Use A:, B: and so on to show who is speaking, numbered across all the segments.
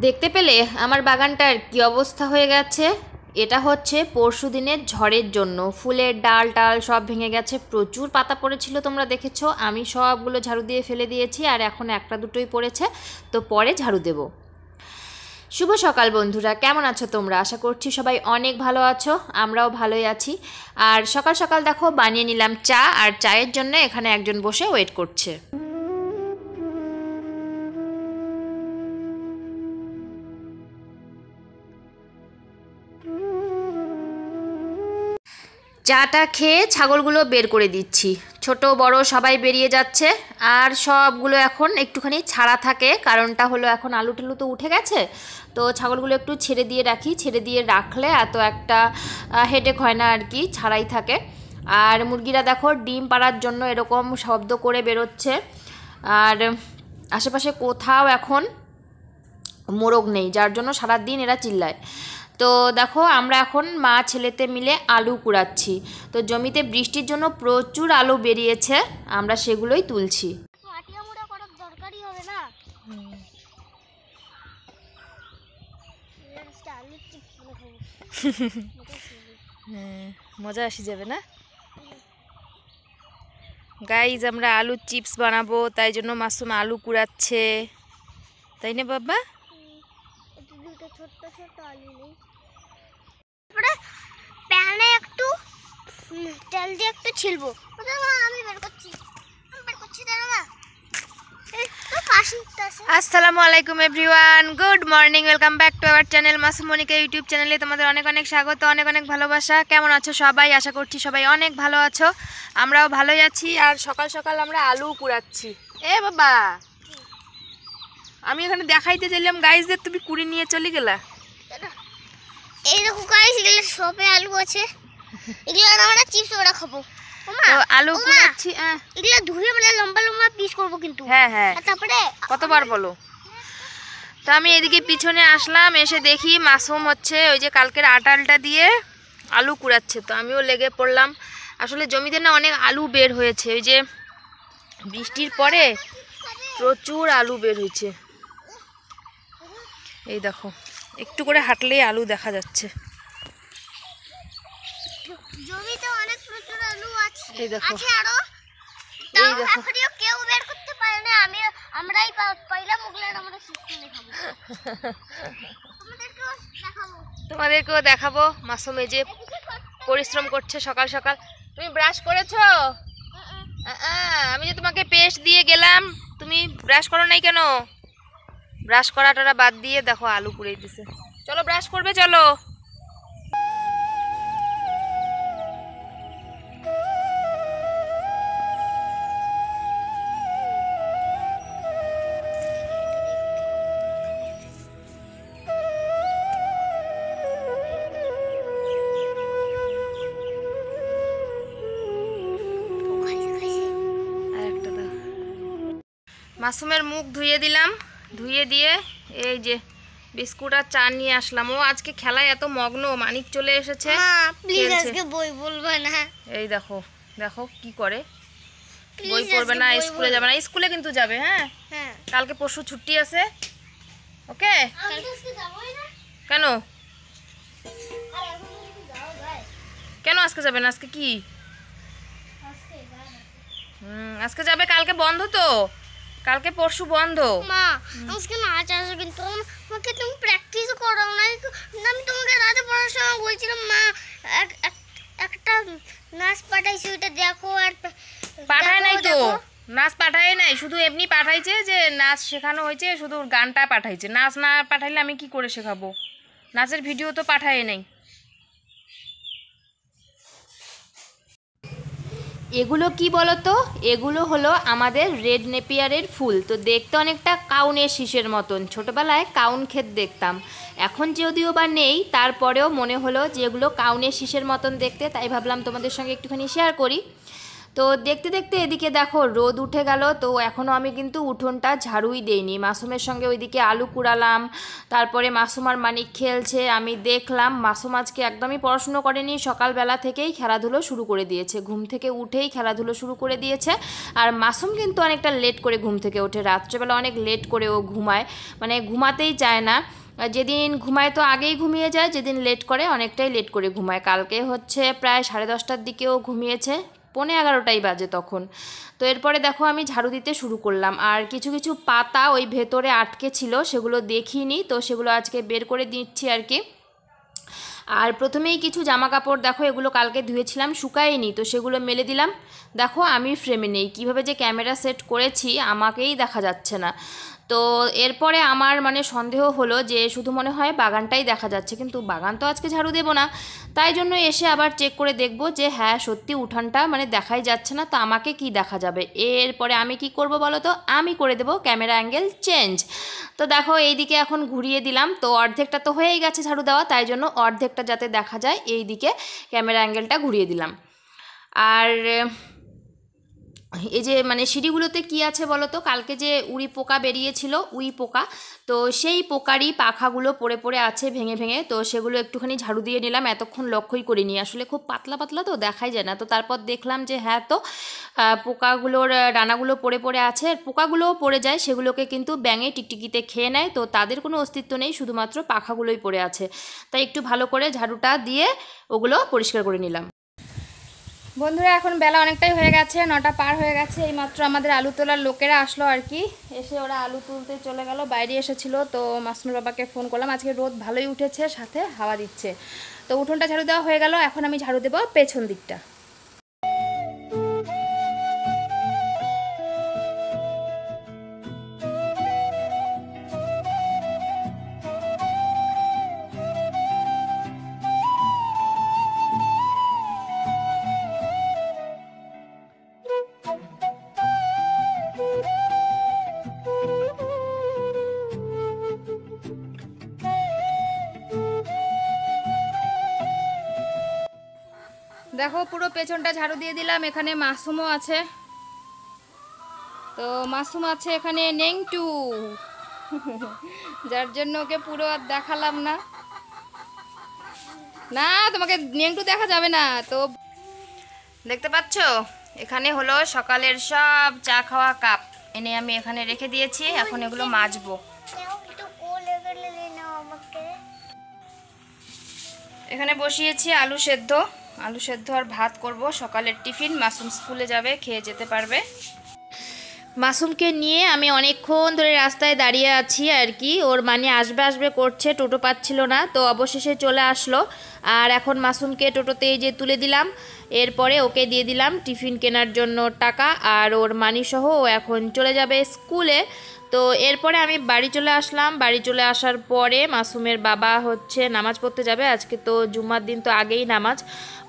A: দেখতে পেলে আমার বাগানটার কি অবস্থা হয়ে গেছে। এটা হচ্ছে পরশুদিনের ঝড়ের জন্য ফুলের ডাল টাল সব ভেঙে গেছে, প্রচুর পাতা পড়েছিল, তোমরা দেখেছো। আমি সবগুলো ঝাড়ু দিয়ে ফেলে দিয়েছি, আর এখন একটা দুটোই পড়েছে, তো পরে ঝাড়ু দেব। শুভ সকাল বন্ধুরা, কেমন আছো তোমরা? আশা করছি সবাই অনেক ভালো আছো, আমরাও ভালোই আছি। আর সকাল সকাল দেখো বানিয়ে নিলাম চা, আর চায়ের জন্য এখানে একজন বসে ওয়েট করছে। চাটা খেয়ে ছাগলগুলো বের করে দিচ্ছি, ছোট বড় সবাই বেরিয়ে যাচ্ছে। আর সবগুলো এখন একটুখানি ছাড়া থাকে, কারণটা হলো এখন আলু টালু তো উঠে গেছে, তো ছাগলগুলো একটু ছেড়ে দিয়ে রাখি, ছেড়ে দিয়ে রাখলে এত একটা হেডেক হয় না আর কি, ছাড়াই থাকে। আর মুরগিরা দেখো ডিম পাড়ার জন্য এরকম শব্দ করে বেরোচ্ছে, আর আশেপাশে কোথাও এখন মোরগ নেই, যার জন্য সারাদিন এরা চিল্লায়। তো দেখো আমরা এখন মা ছেলেতে মিলে আলু কুড়াচ্ছি। তো জমিতে বৃষ্টির জন্য প্রচুর আলু বেরিয়েছে, আমরা সেগুলোই তুলছি। মজা আসি যাবে না গাইজ, আমরা আলুর চিপস বানাবো, তাই জন্য মাসুম আলু কুড়াচ্ছে, তাই না বাবা? ছোট্ট ছোট্ট আলু নেই, প্যানে একটু তেল দিয়ে একটু ছিলবো। আমি বের করছি, আসসালামু আলাইকুম everyone, good morning, welcome back to our channel Masum Monika YouTube চ্যানেলে তোমাদের অনেক অনেক স্বাগত, অনেক অনেক ভালোবাসা। কেমন আছো সবাই? আশা করছি সবাই অনেক ভালো আছো, আমরাও ভালোই আছি। আর সকাল সকাল আমরা আলু কুড়াচ্ছি। এ বাবা, আমি এখানে দেখাইতে চাইলাম গাইজদের, তুমি কুড়ি নিয়ে চলে গেলা।
B: এই দেখো গাইস, এগুলো সবে আলু আছে, এগুলো আমরা চিপস ওরা খাবো।
A: তো আলু কুড়াচ্ছি,
B: এগুলো ধুয়ে মানে লম্বা লম্বা পিস করব কিন্তু।
A: হ্যাঁ হ্যাঁ,
B: তারপরে
A: কতবার বলো। তো আমি এদিকে পিছনে আসলাম, এসে দেখি মাসুম হচ্ছে ওই যে কালকের আটালটা দিয়ে আলু কুড়াচ্ছে, তো আমিও লেগে পড়লাম। আসলে জমিতে না অনেক আলু বের হয়েছে, ওই যে বৃষ্টির পরে প্রচুর আলু বের হয়েছে। এই দেখো, একটু করে হাঁটলেই আলু দেখা যাচ্ছে।
B: জমিতে অনেক প্রচুর আলু আছে,
A: এই দেখো,
B: আরো এই দেখো, এখনো কেউ বের করতে পারে না, আমরাই পাইলাম, ওগুলো আমরা শিখতে খাবো।
A: তোমাদেরকেও দেখাবো। মাসুম এই যে পরিশ্রম করছে সকাল সকাল। তুমি ব্রাশ করেছো? আমি যে তোমাকে পেস্ট দিয়ে গেলাম, তুমি ব্রাশ করো নাই কেন? ব্রাশ করাটা বাদ দিয়ে দেখো আলু কুড়িয়ে দিছে। চলো ব্রাশ করবে, চলো। মাসুমের মুখ ধুয়ে দিলাম, ধুয়ে দিয়ে এই যে বিস্কুট আর চা নিয়ে আসলাম। ও আজকে খেলায় এত মগ্ন, মানিক চলে এসেছে।
B: প্লিজ আজকে বই বলবে না।
A: এই দেখো দেখো কি করে, বই পড়বে না, স্কুলে যাবে না। স্কুলে কিন্তু যাবে, হ্যাঁ, কালকে পরশু ছুটি আছে, ওকে? কেন কেন আজকে যাবে না? আজকে কি? আজকে যাবে, কালকে বন্ধ তো, কালকে পরশু বন্ধ।
B: মা আজকে নাচ আছে, কিন্তু আমাকে তুমি প্র্যাকটিস করাও না। আমি তোমাকে রাতে পড়ার সময় বলছিলাম মা একটা নাচ পাঠাইছি, ওইটা দেখো। আর
A: পাঠায় নাই তো, নাচ পাঠায় নাই, শুধু এমনি পাঠাইছে যে নাচ শেখানো হয়েছে, শুধু গানটা পাঠাইছে। নাচ না পাঠাইলে আমি কি করে শেখাবো? নাচের ভিডিও তো পাঠায় নাই। এগুলো কি বলো তো? এগুলো হলো আমাদের রেড নেপিয়ারের ফুল। তো দেখতে অনেকটা কাউনের শীষের মতন, ছোটোবেলায় কাউন ক্ষেত দেখতাম, এখন যদিও বা নেই, তারপরেও মনে হলো যে এগুলো কাউনের শীষের মতন দেখতে, তাই ভাবলাম তোমাদের সঙ্গে একটুখানি শেয়ার করি। তো দেখতে দেখতে এদিকে দেখো রোদ উঠে গেল, তো এখনও আমি কিন্তু উঠোনটা ঝাড়ুই দেইনি। মাসুমের সঙ্গে ওইদিকে আলু কুড়ালাম, তারপরে মাসুম আর মানিক খেলছে, আমি দেখলাম। মাসুম আজকে একদমই পড়াশুনো করেনি, সকালবেলা থেকেই খেলাধুলো শুরু করে দিয়েছে, ঘুম থেকে উঠেই খেলাধুলো শুরু করে দিয়েছে। আর মাসুম কিন্তু অনেকটা লেট করে ঘুম থেকে ওঠে, রাত্রেবেলা অনেক লেট করে ও ঘুমায়, মানে ঘুমাতেই চায় না। যেদিন ঘুমায় তো আগেই ঘুমিয়ে যায়, যেদিন লেট করে অনেকটাই লেট করে ঘুমায়। কালকে হচ্ছে প্রায় 10:30টার দিকেও ঘুমিয়েছে, 11:30টাই বাজে তখন। তো এরপরে দেখো আমি ঝাড়ু দিতে শুরু করলাম, আর কিছু কিছু পাতা ওই ভেতরে আটকে ছিল, সেগুলো দেখিনি, তো সেগুলো আজকে বের করে দিচ্ছি আর কি। আর প্রথমেই কিছু জামা কাপড় দেখো, এগুলো কালকে ধুয়েছিলাম, শুকায়নি, তো সেগুলো মেলে দিলাম। দেখো আমি ফ্রেমে নেই, কীভাবে যে ক্যামেরা সেট করেছি আমাকেই দেখা যাচ্ছে না। তো এরপরে আমার মানে সন্দেহ হলো যে শুধু মনে হয় বাগানটাই দেখা যাচ্ছে, কিন্তু বাগান তো আজকে ঝাড়ু দেবো না, তাই জন্য এসে আবার চেক করে দেখব যে হ্যাঁ সত্যি উঠানটা মানে দেখাই যাচ্ছে না, তো আমাকে কি দেখা যাবে। এরপরে আমি কি করব বলো তো, আমি করে দেবো ক্যামেরা অ্যাঙ্গেল চেঞ্জ। তো দেখো এইদিকে এখন ঘুরিয়ে দিলাম, তো অর্ধেকটা তো হয়েই গেছে ঝাড়ু দেওয়া, তাই জন্য অর্ধেকটা যাতে দেখা যায় এই দিকে ক্যামেরা অ্যাঙ্গেলটা ঘুরিয়ে দিলাম। আর এই যে মানে সিঁড়িগুলোতে কি আছে বলো তো, কালকে যে উড়ি পোকা বেরিয়েছিল, উই পোকা, তো সেই পোকারই পাখাগুলো পড়ে পড়ে আছে ভেঙে ভেঙে, তো সেগুলো একটুখানি ঝাড়ু দিয়ে নিলাম, এতক্ষণ লক্ষ্যই করিনি, আসলে খুব পাতলা পাতলা তো দেখাই যায় না। তো তারপর দেখলাম যে হ্যাঁ, তো পোকাগুলোর ডানাগুলো পড়ে পড়ে আছে, পোকাগুলোও পড়ে যায়, সেগুলোকে কিন্তু ব্যাঙে টিকটিকিতে খেয়ে নেয়, তো তাদের কোনো অস্তিত্ব নেই, শুধুমাত্র পাখাগুলোই পড়ে আছে। তাই একটু ভালো করে ঝাড়ুটা দিয়ে ওগুলো পরিষ্কার করে নিলাম। বন্ধুরা এখন বেলা অনেকটাই হয়ে গেছে, 9টা পার হয়ে গেছে, এইমাত্র আমাদের আলু তোলার লোকেরা আসলো আর কি, এসে ওরা আলু তুলতে চলে গেল, বাইরে এসেছিলো। তো মাসুমের বাবাকে ফোন করলাম, আজকে রোদ ভালোই উঠেছে, সাথে হাওয়া দিচ্ছে। তো উঠোনটা ঝাড়ু দেওয়া হয়ে গেল, এখন আমি ঝাড়ু দেবো পেছন দিকটা। দেখো পুরো পেছনটা ঝাড়ু দিয়ে দিলাম, এখানে মাসুমও আছে, তো মাসুম আছে এখানে নেংটু, যার জন্য ওকে পুরো আর দেখালাম না, না তোমাকে নেংটু দেখা যাবে না। তো দেখতে পাচ্ছ এখানে হলো সকালের সব চা খাওয়া কাপ এনে আমি এখানে রেখে দিয়েছি, এখন এগুলো মাজবো। এখানে বসিয়েছি আলু সেদ্ধ, আলু সেদ্ধ আর ভাত করব, সকালের টিফিন, মাসুম স্কুলে যাবে, খেয়ে যেতে পারবে। মাসুমকে নিয়ে আমি অনেকক্ষণ ধরে রাস্তায় দাঁড়িয়ে আছি আর কি, ওর মানে আসবে আসবে করছে, টোটো পাচ্ছিল না, তো অবশেষে চলে আসলো। আর এখন মাসুমকে টোটোতে এই যে তুলে দিলাম, এরপরে ওকে দিয়ে দিলাম টিফিন কেনার জন্য টাকা আর ওর মানিসহ, ও এখন চলে যাবে স্কুলে। তো এরপরে আমি বাড়ি চলে আসলাম, বাড়ি চলে আসার পরে মাসুমের বাবা হচ্ছে নামাজ পড়তে যাবে, আজকে তো জুম্মার দিন, তো আগেই নামাজ।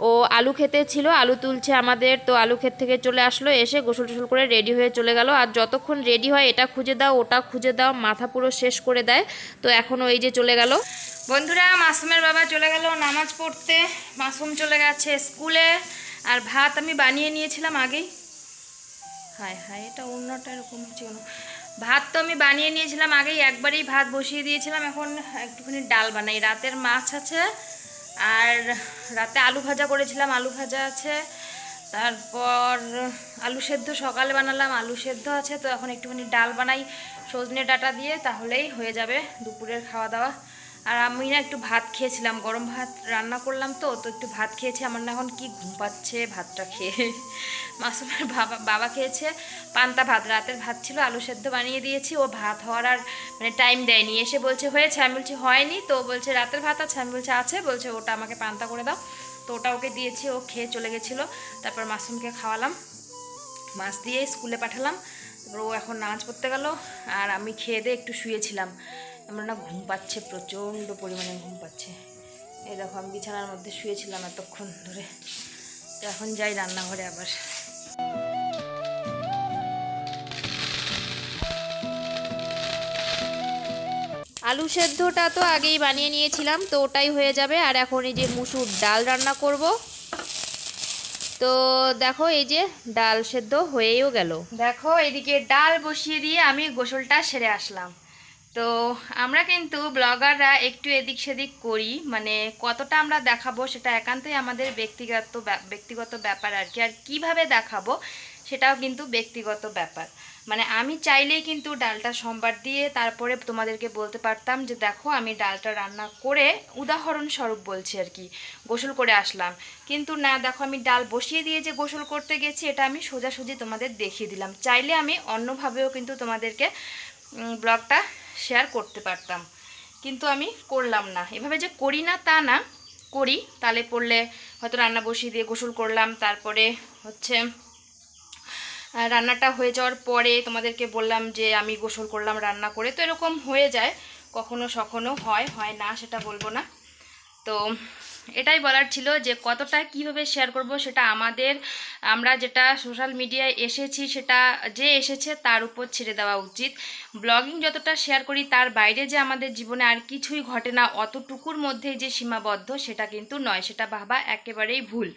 A: ও আলু খেতে ছিল, আলু তুলছে আমাদের, তো আলু ক্ষেত থেকে চলে আসলো, এসে গোসল টোসল করে রেডি হয়ে চলে গেল। আর যতক্ষণ রেডি হয় এটা খুঁজে দাও ওটা খুঁজে দাও, মাথা পুরো শেষ করে দেয়। তো এখন ওই যে চলে গেল। বন্ধুরা মাসুমের বাবা চলে গেল নামাজ পড়তে, মাসুম চলে গেছে স্কুলে, আর ভাত আমি বানিয়ে নিয়েছিলাম আগেই। হায় হায়, এটা অন্যটা এরকম হচ্ছে কেন? ভাত তো আমি বানিয়ে নিয়েছিলাম আগেই, একবারই ভাত বসিয়ে দিয়েছিলাম, এখন একটুখানি ডাল বানাই। রাতের মাছ আছে, আর রাতে আলু ভাজা করেছিলাম, আলু ভাজা আছে, তারপর আলু সেদ্ধ সকালে বানালাম, আলু সেদ্ধ আছে। তো এখন একটুখানি ডাল বানাই সজনে ডাঁটা দিয়ে, তাহলেই হয়ে যাবে দুপুরের খাওয়া দাওয়া। আর আমি না একটু ভাত খেয়েছিলাম, গরম ভাত রান্না করলাম, তো একটু ভাত খেয়েছি, আমার না এখন কি ঘুম পাচ্ছে ভাতটা খেয়ে। মাসুমের বাবা খেয়েছে পান্তা ভাত, রাতের ভাত ছিল, আলু সেদ্ধ বানিয়ে দিয়েছি, ও ভাত হওয়ার আর মানে টাইম দেয়নি, এসে বলছে হয়েছে, আমি বলছি হয়নি, তো বলছে রাতের ভাত আছে, আমি বলছি আছে, বলছে ওটা আমাকে পান্তা করে দাও, তো ওটা ওকে দিয়েছি, ও খেয়ে চলে গেছিলো। তারপর মাসুমকে খাওয়ালাম, মাছ দিয়ে স্কুলে পাঠালাম, তারপর ও এখন নামাজ পড়তে গেল, আর আমি খেয়ে দিয়ে একটু শুয়েছিলাম। আমার না ঘুম পাচ্ছে, প্রচণ্ড পরিমাণে ঘুম পাচ্ছে। এই দেখো আমি বিছানার মধ্যে শুয়েছিলাম এতক্ষণ ধরে। তো এখন যাই রান্নাঘরে আবার। আলু সেদ্ধটা তো আগেই বানিয়ে নিয়েছিলাম, তো ওটাই হয়ে যাবে। আর এখন এই যে মুসুর ডাল রান্না করব। তো দেখো এই যে ডাল সেদ্ধ হয়েও গেল। দেখো এদিকে ডাল বসিয়ে দিয়ে আমি গোসলটা সেরে আসলাম। তো আমরা কিন্তু ব্লগাররা একটু এদিক সেদিক করি, মানে কতটা আমরা দেখাবো সেটা একান্তই আমাদের ব্যক্তিগত ব্যাপার আর কি। আর কীভাবে দেখাবো সেটাও কিন্তু ব্যক্তিগত ব্যাপার। মানে আমি চাইলেই কিন্তু ডালটা সম্বার দিয়ে তারপরে তোমাদেরকে বলতে পারতাম যে দেখো আমি ডালটা রান্না করে, উদাহরণস্বরূপ বলছি আর কি, গোসল করে আসলাম। কিন্তু না, দেখো আমি ডাল বসিয়ে দিয়ে যে গোসল করতে গেছি এটা আমি সোজাসুজি তোমাদের দেখিয়ে দিলাম। চাইলে আমি অন্যভাবেও কিন্তু তোমাদেরকে ব্লগটা শেয়ার করতে পারতাম, কিন্তু আমি করলাম না। এভাবে যে করি না তা না, করি। তাহলে পড়লে হয়তো রান্না বসিয়ে দিয়ে গোসল করলাম, তারপরে হচ্ছে রান্নাটা হয়ে যাওয়ার পরে তোমাদেরকে বললাম যে আমি গোসল করলাম রান্না করে। তো এরকম হয়ে যায়, কখনো সখনো হয় না সেটা বলবো না। তো এটাই বলার ছিল যে কতটা কিভাবে শেয়ার করব সেটা আমরা যেটা সোশ্যাল মিডিয়ায় এসেছি সেটা যে এসেছে তার উপর ছেড়ে দেওয়া উচিত। ব্লগিং যতটা শেয়ার করি তার বাইরে যে আমাদের জীবনে আর কিছুই ঘটে না, অতটুকুর মধ্যেই যে সীমাবদ্ধ সেটা কিন্তু নয়, সেটা ভাবা একেবারেই ভুল।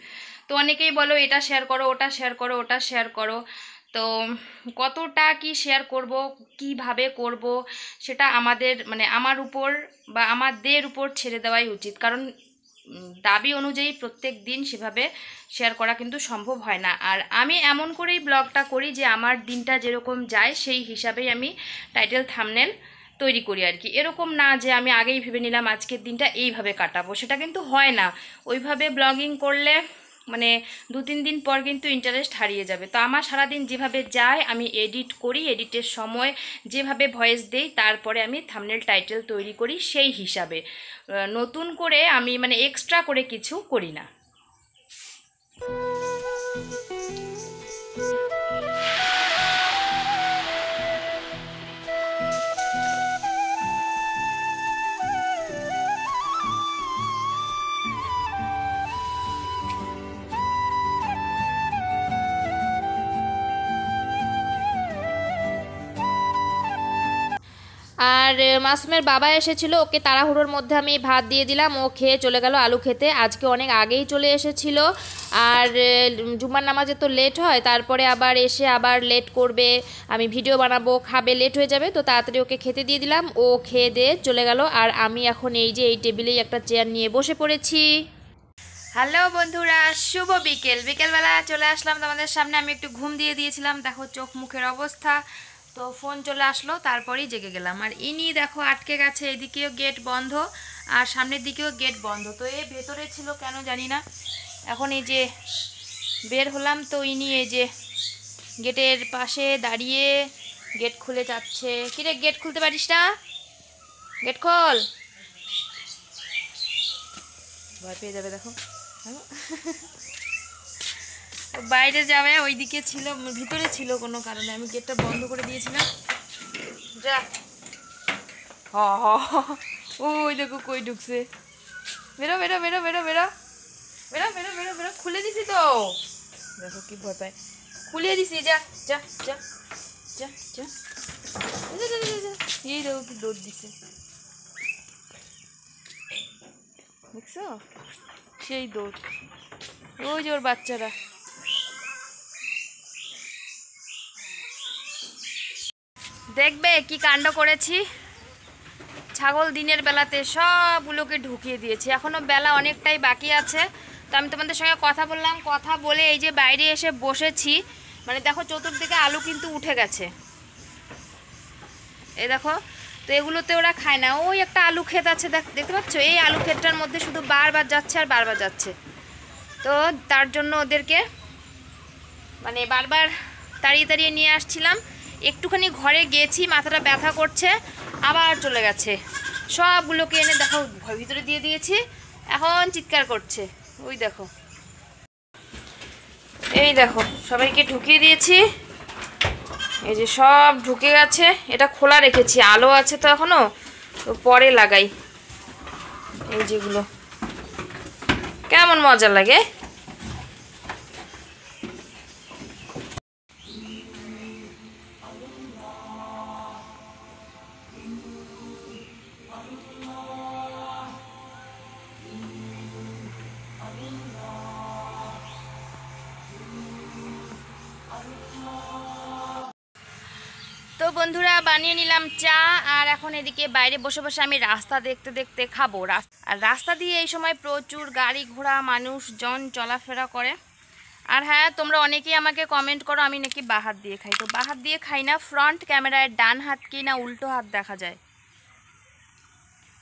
A: তো অনেকেই বলো এটা শেয়ার করো, ওটা শেয়ার করো, ওটা শেয়ার করো। তো কতটা কি শেয়ার করব, কিভাবে করব সেটা আমার উপর বা আমাদের উপর ছেড়ে দেওয়াই উচিত। কারণ দাবি অনুযায়ী প্রত্যেক দিন সেভাবে শেয়ার করা কিন্তু সম্ভব হয় না। আর আমি এমন করেই ব্লগটা করি যে আমার দিনটা যেরকম যায় সেই হিসাবেই আমি টাইটেল থাম্বনেল তৈরি করি আর কি। এরকম না যে আমি আগেই ভেবে নিলাম আজকের দিনটা এইভাবে কাটাবো, সেটা কিন্তু হয় না। ওইভাবে ব্লগিং করলে মানে 2-3 দিন পর কিন্তু ইন্টারেস্ট হারিয়ে যাবে। তো আমার সারাদিন যেভাবে যায় আমি এডিট করি, এডিটের সময় যেভাবে ভয়েস দেই তারপরে আমি থাম্বনেল টাইটেল তৈরি করি সেই হিসাবে। নতুন করে আমি এক্সট্রা করে কিছু করি না। আর মাসুমের বাবা এসেছিল, ওকে তাড়াহুড়োর মধ্যে আমি ভাত দিয়ে দিলাম, ও খেয়ে চলে গেল আলু খেতে। আজকে অনেক আগেই চলে এসেছিল, আর জুম্মার নামাজে তো লেট হয়, তারপরে আবার এসে আবার লেট করবে, আমি ভিডিও বানাবো, খাবে, লেট হয়ে যাবে। তো তাড়াতাড়ি ওকে খেতে দিয়ে দিলাম, ও খেয়ে দিয়ে চলে গেল। আর আমি এখন এই যে এই টেবিলেই একটা চেয়ার নিয়ে বসে পড়েছি। হ্যালো বন্ধুরা, শুভ বিকেলবেলা চলে আসলাম তোমাদের সামনে। আমি একটু ঘুম দিয়ে দিয়েছিলাম, দেখো চোখ মুখের অবস্থা। তো ফোন চলে আসলো, তারপরেই জেগে গেলাম। আর ইনি দেখো আটকে গেছে, এদিকেও গেট বন্ধ আর সামনের দিকেও গেট বন্ধ। তো এ ভেতরে ছিল কেন জানি না, এখন এই যে বের হলাম তো ইনি এই যে গেটের পাশে দাঁড়িয়ে গেট খুলে যাচ্ছে। কিরে, গেট খুলতে পারিস না? গেট খোল, ভয় পেয়ে যাবে। দেখো বাইরে যাবে, ওইদিকে ছিল, ভিতরে ছিল কোনো কারণে, আমি গেটটা বন্ধ করে দিয়েছিলাম। যা, ওই দেখো কই ঢুকছে। বেরো বেরো বেরো বেরো বেরো বেরো বেরো বেরো বেরো, খুলে দিছি তো। দেখো কি ভয় পায়, খুলে দিছি। যা যা যা যা যা, এই দেখো কি দৌড় দিছে, দেখছো সেই দৌড়। ওই যে ওর বাচ্চারা। দেখবে কি কাণ্ড করেছি, ছাগল দিনের বেলাতে সবগুলোকে ঢুকিয়ে দিয়েছি। এখনও বেলা অনেকটাই বাকি আছে। তো আমি তোমাদের সঙ্গে কথা বললাম, কথা বলে এই যে বাইরে এসে বসেছি। দেখো চতুর্দিকে আলু কিন্তু উঠে গেছে, এই দেখো। তো এগুলোতে ওরা খায় না। ওই একটা আলু ক্ষেত আছে, দেখতে পাচ্ছ, এই আলু ক্ষেতটার মধ্যে শুধু বারবার যাচ্ছে আর বারবার যাচ্ছে। তো তার জন্য ওদেরকে বারবার তাড়িয়ে নিয়ে আসছিলাম। একটুখানি ঘরে গেছি, মাথাটা ব্যথা করছে, আবার চলে গেছে। সবগুলোকে এনে দেখো ভিতরে দিয়ে দিয়েছি, এখন চিৎকার করছে। ওই দেখো, এই দেখো সবাইকে ঢুকিয়ে দিয়েছি, এই যে সব ঢুকে গেছে। এটা খোলা রেখেছি, আলো আছে তো এখনো, তো পরে লাগাই। এই যেগুলো কেমন মজা লাগে। বন্ধুরা, বানিয়ে নিলাম চা। আর এখন এদিকে বাইরে বসে বসে আমি রাস্তা দেখতে দেখতে খাবো। আর রাস্তা দিয়ে এই সময় প্রচুর গাড়ি ঘোড়া মানুষজন চলাফেরা করে। আর হ্যাঁ, তোমরা অনেকেই আমাকে কমেন্ট করো আমি নাকি বাঁ হাত দিয়ে খাই। তো বাঁ হাত দিয়ে খাই না, ফ্রন্ট ক্যামেরায় ডান হাত কি না উল্টো হাত দেখা যায়।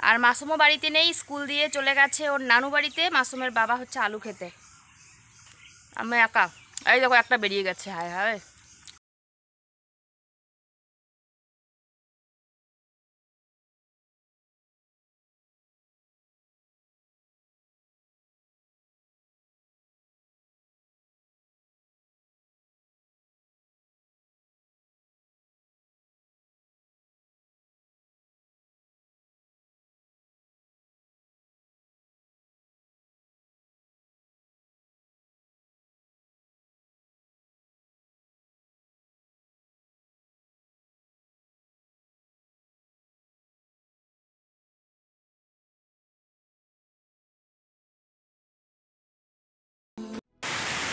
A: আর মাসুমও বাড়িতে নেই, স্কুল দিয়ে চলে গেছে ওর নানু বাড়িতে। মাসুমের বাবা হচ্ছে আলু খেতে, আমি একা। এই দেখো একটা বেরিয়ে গেছে, হায় হায়।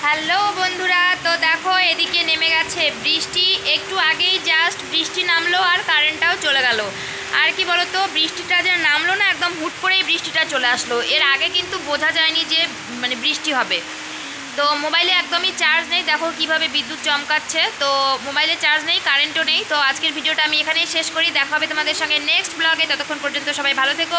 A: হ্যালো বন্ধুরা, তো দেখো এদিকে নেমে গেছে বৃষ্টি। একটু আগেই জাস্ট বৃষ্টি নামলো আর কারেন্টটাও চলে গেল। আর কি বলতো, বৃষ্টিটা যে নামলো না, একদম হুট করেই বৃষ্টিটা চলে আসলো। এর আগে কিন্তু বোঝা যায়নি যে মানে বৃষ্টি হবে। তো মোবাইলে একদমই চার্জ নেই, দেখো কিভাবে বিদ্যুৎ চমকাচ্ছে। তো মোবাইলে চার্জ নেই, কারেন্টও নেই। তো আজকের ভিডিওটা আমি এখানেই শেষ করি, দেখা হবে তোমাদের সঙ্গে নেক্সট ব্লগে। ততক্ষণ পর্যন্ত সবাই ভালো থেকো,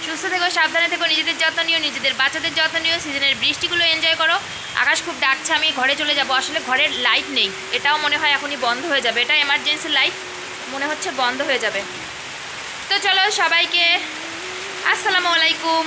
A: সুস্থ থেকো, সাবধানে থেকো, নিজেদের যত্ন নিও, নিজেদের বাচ্চাদের যত্ন নিও, সিজনের বৃষ্টিগুলো এনজয় করো। আকাশ খুব ডাকছে, আমি ঘরে চলে যাব। আসলে ঘরের লাইট নেই, এটাও মনে হয় এখনই বন্ধ হয়ে যাবে। এটা এমার্জেন্সি লাইট, মনে হচ্ছে বন্ধ হয়ে যাবে। তো চলো সবাইকে আসসালামু আলাইকুম।